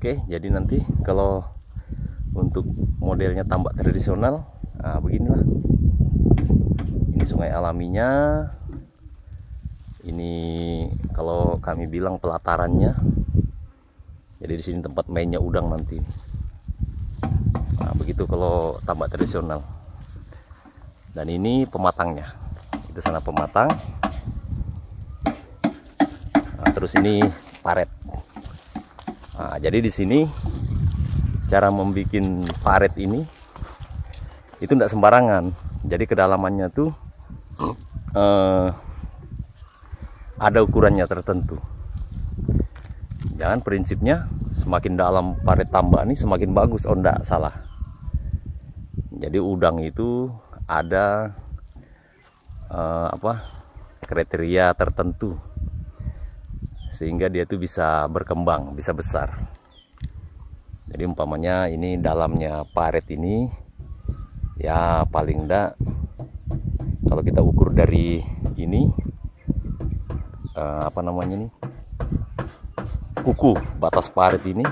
Oke, jadi nanti kalau untuk modelnya tambak tradisional, nah beginilah. Ini sungai alaminya. Ini kalau kami bilang pelatarannya. Jadi di sini tempat mainnya udang nanti. Nah, begitu kalau tambak tradisional. Dan ini pematangnya. Itu sana pematang. Nah, terus ini paret. Nah, jadi di sini cara membuat paret ini itu tidak sembarangan. Jadi kedalamannya tuh ada ukurannya tertentu. Jangan prinsipnya semakin dalam paret tambak ini semakin bagus. Oh, enggak, salah. Jadi udang itu ada kriteria tertentu sehingga dia tuh bisa berkembang, bisa besar. Jadi umpamanya ini dalamnya paret ini ya paling enggak, kalau kita ukur dari ini kuku batas paret ini,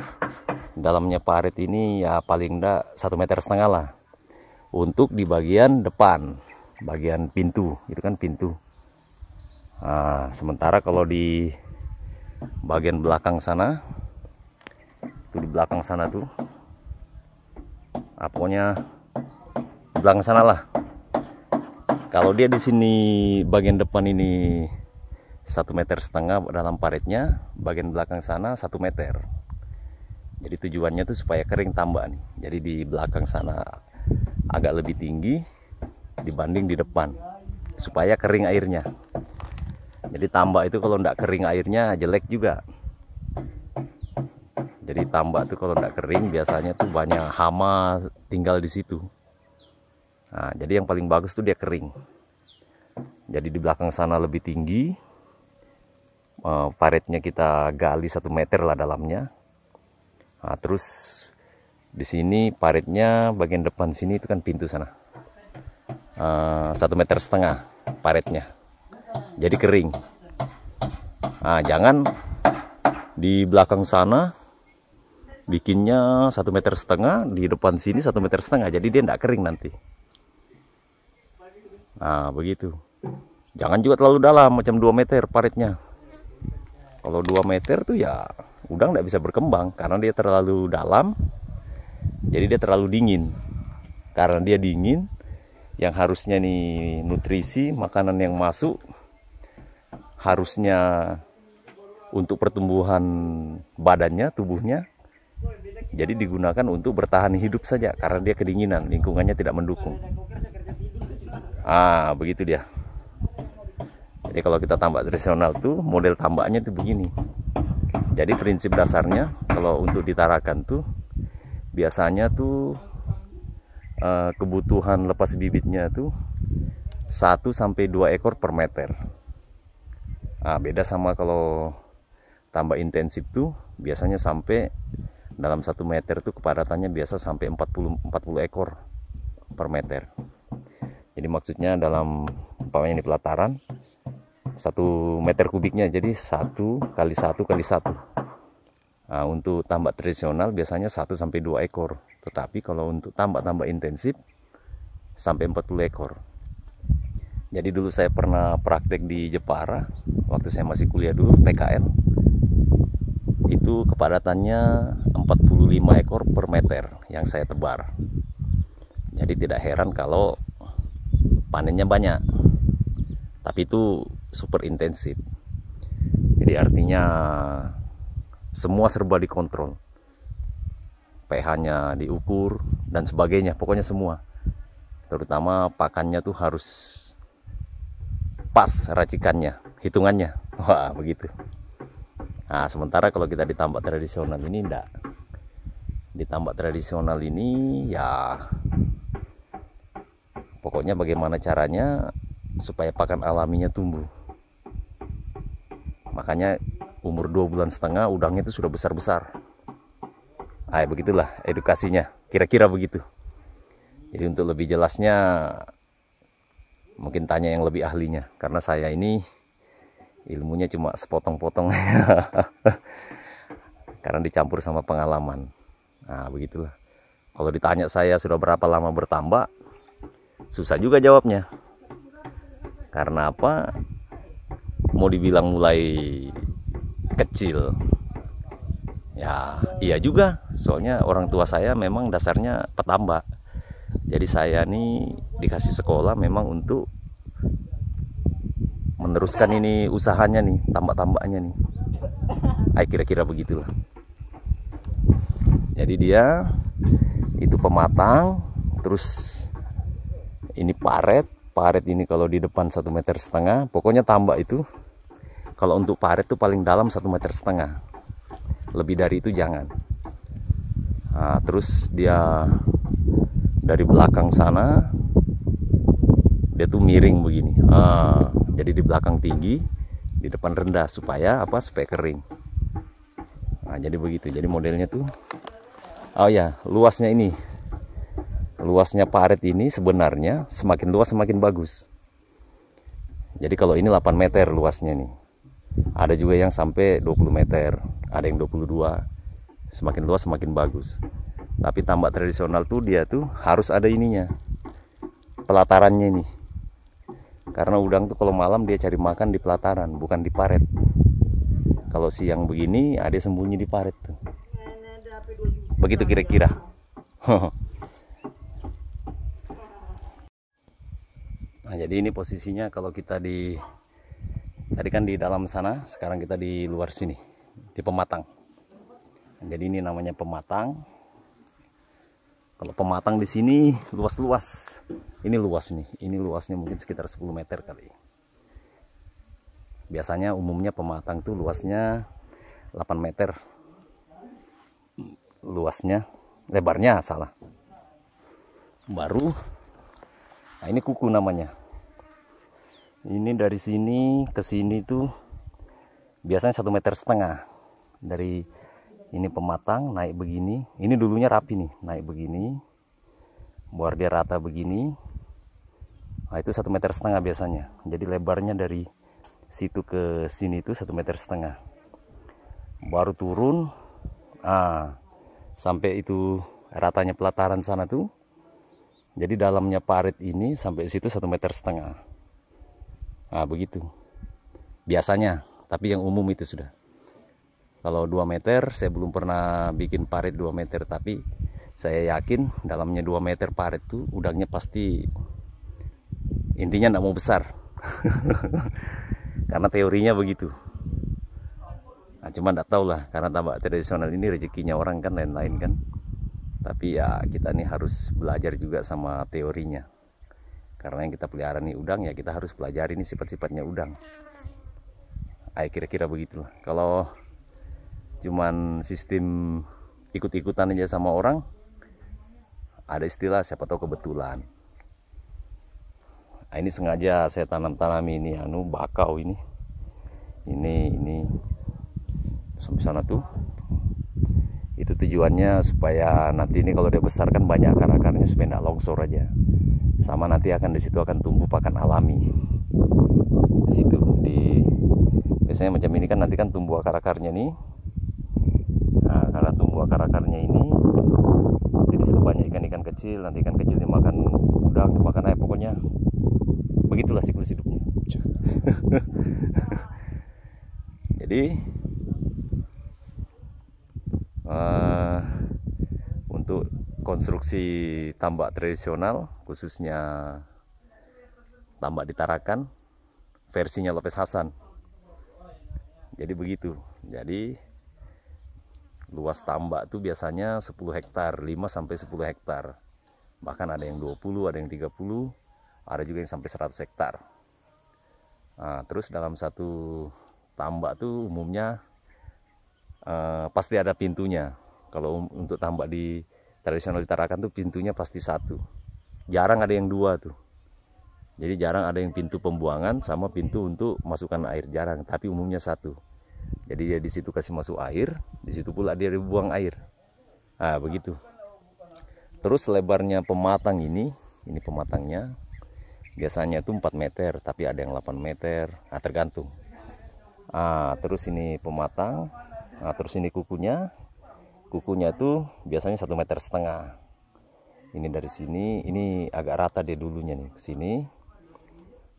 dalamnya paret ini ya paling enggak 1,5 meter lah untuk di bagian depan, bagian pintu, itu kan pintu. Nah, sementara kalau di bagian belakang sana, itu di belakang sana tuh, pokoknya di belakang sana lah. Kalau dia di sini bagian depan ini 1,5 meter dalam paretnya, bagian belakang sana 1 meter. Jadi tujuannya tuh supaya kering tambak nih. Jadi di belakang sana agak lebih tinggi dibanding di depan, supaya kering airnya. Jadi tambak itu kalau tidak kering airnya jelek juga. Jadi tambak itu kalau tidak kering biasanya tuh banyak hama tinggal di situ. Nah, jadi yang paling bagus tuh dia kering. Jadi di belakang sana lebih tinggi, paretnya kita gali 1 meter lah dalamnya. Nah, terus di sini paretnya bagian depan sini itu kan pintu sana, 1,5 meter paretnya. Jadi kering. Nah, jangan di belakang sana bikinnya 1,5 meter, di depan sini 1,5 meter, jadi dia tidak kering nanti. Nah, begitu. Jangan juga terlalu dalam, macam 2 meter paretnya. Kalau 2 meter tuh ya udang tidak bisa berkembang karena dia terlalu dalam. Jadi dia terlalu dingin. Karena dia dingin, yang harusnya nih nutrisi makanan yang masuk harusnya untuk pertumbuhan badannya, tubuhnya, jadi digunakan untuk bertahan hidup saja karena dia kedinginan, lingkungannya tidak mendukung. Begitu dia. Jadi kalau kita tambak tradisional tuh model tambaknya tuh begini. Jadi prinsip dasarnya kalau untuk ditarakan tuh biasanya tuh kebutuhan lepas bibitnya tuh 1-2 ekor per meter. Beda sama kalau tambak intensif tuh biasanya sampai dalam 1 meter tuh kepadatannya biasa sampai 40 ekor per meter. Jadi maksudnya dalam umpamanya ini pelataran 1 meter kubiknya, jadi 1 kali 1 kali 1. Untuk tambak tradisional biasanya 1-2 ekor. Tetapi kalau untuk tambak-tambak intensif sampai 40 ekor. Jadi dulu saya pernah praktek di Jepara waktu saya masih kuliah dulu PKN. Itu kepadatannya 45 ekor per meter yang saya tebar. Jadi tidak heran kalau panennya banyak. Tapi itu super intensif. Jadi artinya semua serba dikontrol. pH-nya diukur dan sebagainya, pokoknya semua. Terutama pakannya tuh harus pas racikannya, hitungannya. Wah, begitu. Nah, sementara kalau kita di tambak tradisional ini enggak. Di tambak tradisional ini ya pokoknya bagaimana caranya supaya pakan alaminya tumbuh. Makanya umur 2,5 bulan udangnya itu sudah besar-besar. Begitulah edukasinya, kira-kira begitu. Jadi untuk lebih jelasnya mungkin tanya yang lebih ahlinya, karena saya ini ilmunya cuma sepotong-potong. karena dicampur sama pengalaman. Nah, begitulah. Kalau ditanya saya sudah berapa lama bertambak, susah juga jawabnya. Karena apa? Mau dibilang mulai kecil, ya iya juga. Soalnya orang tua saya memang dasarnya petambak. Jadi saya nih dikasih sekolah memang untuk meneruskan ini usahanya nih, tambak-tambaknya nih. Kira-kira begitulah. Jadi dia itu pematang, terus ini paret. Paret ini kalau di depan 1,5 meter. Pokoknya tambak itu kalau untuk paret tuh paling dalam 1,5 meter. Lebih dari itu jangan. Nah, terus dia dari belakang sana dia tuh miring begini. Jadi di belakang tinggi, di depan rendah supaya apa? Supaya kering. Nah, jadi begitu. Jadi modelnya tuh, oh ya, luasnya ini, luasnya paret ini sebenarnya semakin luas semakin bagus. Jadi kalau ini 8 meter luasnya nih, ada juga yang sampai 20 meter, ada yang 22. Semakin luas semakin bagus. Tapi tambak tradisional tuh dia tuh harus ada ininya, pelatarannya ini. Karena udang tuh kalau malam dia cari makan di pelataran, bukan di paret. Kalau siang begini, ada sembunyi di paret tuh. Begitu kira-kira. Nah, jadi ini posisinya kalau kita di tadi kan di dalam sana, sekarang kita di luar sini, di pematang. Jadi ini namanya pematang. Kalau pematang di sini luas-luas. Ini luas nih. Ini luasnya mungkin sekitar 10 meter kali. Biasanya umumnya pematang tuh luasnya 8 meter. Luasnya, lebarnya salah. Baru, nah ini kuku namanya. Ini dari sini ke sini tuh biasanya 1,5 meter. Dari ini pematang naik begini. Ini dulunya rapi nih, naik begini. Biar dia rata begini. Nah itu 1,5 meter biasanya. Jadi lebarnya dari situ ke sini itu 1,5 meter. Baru turun, sampai itu ratanya pelataran sana tuh. Jadi dalamnya parit ini sampai situ 1,5 meter. Nah begitu. Biasanya, tapi yang umum itu sudah. Kalau 2 meter, saya belum pernah bikin parit 2 meter, tapi saya yakin dalamnya 2 meter parit tuh udangnya pasti intinya nggak mau besar. Karena teorinya begitu. Nah, cuma nggak tahu lah, karena tambak tradisional ini rezekinya orang kan lain-lain kan. Tapi ya kita nih harus belajar juga sama teorinya. Karena yang kita pelihara nih udang, ya kita harus pelajari nih sifat-sifatnya udang. Kira-kira begitulah. Kalau cuman sistem ikut-ikutan aja sama orang, ada istilah siapa tahu kebetulan. Nah, ini sengaja saya tanam-tanami ini bakau ini sampai sana tuh. Itu tujuannya supaya nanti ini kalau dia besar kan banyak akar-akarnya supaya tidak longsor aja. Sama nanti akan di situ akan tumbuh pakan alami. Di situ biasanya macam ini kan nanti kan tumbuh akar-akarnya nih. Nah, karena tumbuh akar-akarnya ini di situ banyak ikan-ikan kecil, nanti ikan kecil dimakan udang, dimakan air, pokoknya begitulah siklus hidupnya. Jadi untuk konstruksi tambak tradisional, khususnya tambak di Tarakan, versinya Lopez Hasan. Jadi begitu. Jadi luas tambak itu biasanya 10 hektar, 5 sampai 10 hektar. Bahkan ada yang 20, ada yang 30, ada juga yang sampai 100 hektar. Nah, terus dalam satu tambak tuh umumnya pasti ada pintunya. Kalau untuk tambak di tradisional di Tarakan tuh pintunya pasti satu. Jarang ada yang dua tuh. Jadi jarang ada yang pintu pembuangan sama pintu untuk masukkan air, jarang. Tapi umumnya satu. Jadi dia di situ kasih masuk air, di situ pula dia buang air. Nah begitu. Terus lebarnya pematang ini pematangnya biasanya itu 4 meter, tapi ada yang 8 meter. Nah tergantung. Terus ini pematang. Nah, terus ini kukunya itu biasanya 1,5 meter. Ini dari sini, ini agak rata dia dulunya nih, ke sini.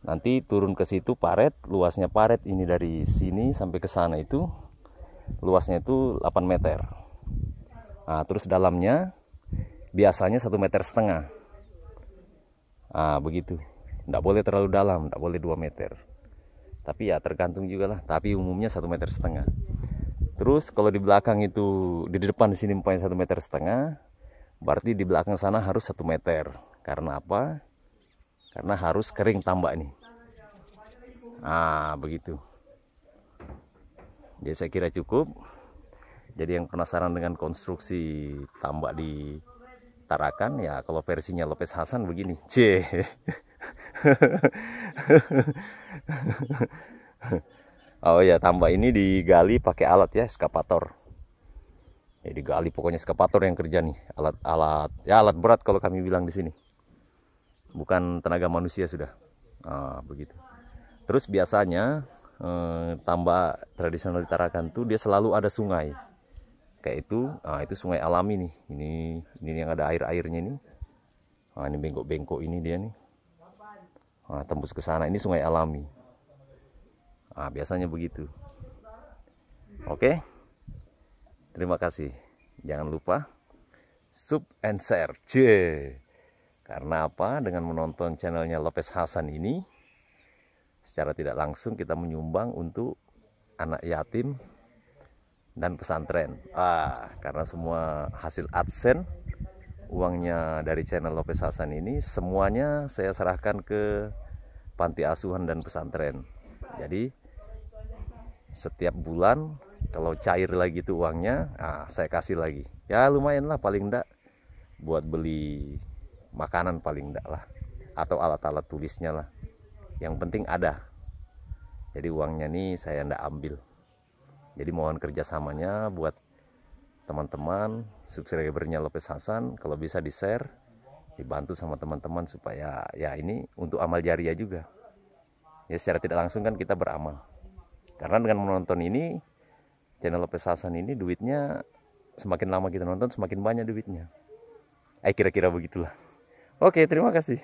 Nanti turun ke situ paret, luasnya paret ini dari sini sampai ke sana itu luasnya itu 8 meter. Nah, terus dalamnya biasanya 1,5 meter. Nah, begitu. Nggak boleh terlalu dalam, nggak boleh 2 meter. Tapi ya tergantung juga lah. Tapi umumnya 1,5 meter. Terus kalau di belakang itu, di depan di sini umpamanya 1,5 meter, berarti di belakang sana harus 1 meter. Karena apa? Karena harus kering tambak ini. Ah, begitu. Jadi saya kira cukup. Jadi yang penasaran dengan konstruksi tambak di Tarakan, ya kalau versinya Lopez Hasan begini. C. Oh ya, tambak ini digali pakai alat ya, eskavator. Ya digali pokoknya eskavator yang kerja nih, alat-alat ya, alat berat kalau kami bilang di sini. Bukan tenaga manusia sudah. Begitu. Terus biasanya tambak tradisional di Tarakan tuh dia selalu ada sungai. Kayak itu sungai alami nih. Ini yang ada air-airnya ini. Ini bengkok-bengkok ini dia nih. Tembus ke sana, ini sungai alami. Biasanya begitu. Oke. Terima kasih. Jangan lupa sub and share. Karena apa? Dengan menonton channelnya Lopez Hasan ini, secara tidak langsung kita menyumbang untuk anak yatim dan pesantren. Karena semua hasil AdSense, uangnya dari channel Lopez Hasan ini semuanya saya serahkan ke panti asuhan dan pesantren. Jadi setiap bulan kalau cair lagi itu uangnya, saya kasih lagi. Ya lumayan lah, paling enggak buat beli makanan paling enggak lah, atau alat-alat tulisnya lah. Yang penting ada. Jadi uangnya nih saya enggak ambil. Jadi mohon kerjasamanya buat teman-teman subscribernya Lopez Hasan, kalau bisa di share, dibantu sama teman-teman supaya ya ini untuk amal jariah juga. Ya secara tidak langsung kan kita beramal. Karena dengan menonton ini, channel Lopez Hasan ini duitnya semakin lama kita nonton semakin banyak duitnya. Kira-kira begitulah. Oke, terima kasih.